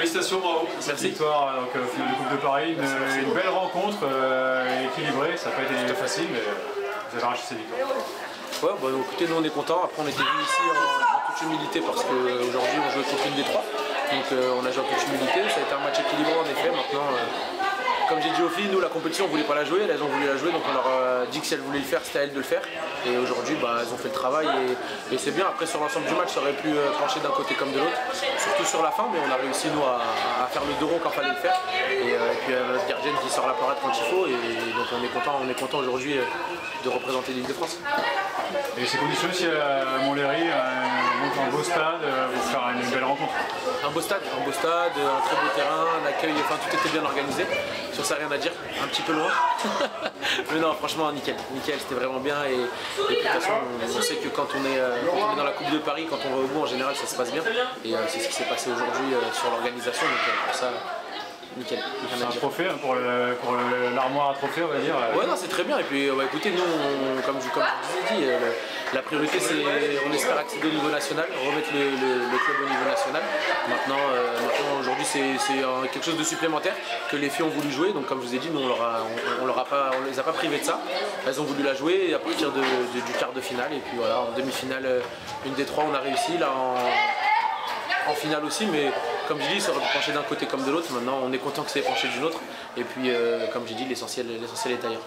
félicitations, bravo. Cette victoire donc, au final de Coupe de Paris, une belle rencontre équilibrée, ça n'a pas été facile, mais vous avez arraché cette victoire. Ouais, bah, écoutez, nous on est contents. Après, on était venus ici en toute humilité parce qu'aujourd'hui on jouait contre une des trois. Donc on a joué en toute humilité. Ça a été un match équilibré en effet. Maintenant, comme j'ai dit aux filles, nous la compétition on voulait pas la jouer, elles ont voulu la jouer, donc on leur a dit que si elles voulaient le faire, c'était à elles de le faire. Et aujourd'hui, bah, elles ont fait le travail et c'est bien. Après, sur l'ensemble du match, ça aurait pu pencher d'un côté comme de l'autre, surtout sur la fin, mais on a réussi nous à faire le dos rond quand il fallait le faire. Et puis notre gardienne qui sort la parade quand il faut. Et donc on est content aujourd'hui de représenter l'Île de France. Et ces conditions aussi à Montlhéry, un beau stade, pour faire une belle rencontre. Un beau stade, un très beau terrain, l'accueil, enfin tout était bien organisé. Sur ça, rien à dire, un petit peu loin. Mais non, franchement, nickel, c'était vraiment bien. Et de toute façon, on sait que quand on est dans la Coupe de Paris, quand on va au bout, en général, ça se passe bien. Et c'est ce qui s'est passé aujourd'hui sur l'organisation. Donc pour ça, nickel. C'est un trophée pour l'armoire à trophée, on va dire. Ouais, non, c'est très bien. Et puis, écoutez, nous, comme je vous ai dit, la priorité, c'est on espère accéder au niveau national, remettre le club au niveau national. Maintenant aujourd'hui, c'est quelque chose de supplémentaire que les filles ont voulu jouer. Donc, comme je vous ai dit, nous, on les a pas privées de ça. Elles ont voulu la jouer à partir du quart de finale. Et puis voilà, en demi-finale, une des trois, on a réussi. Là, en finale aussi, mais comme je dis, ça aurait pu pencher d'un côté comme de l'autre. Maintenant, on est content que ça ait penché d'une autre. Et puis, comme j'ai dit, l'essentiel est ailleurs.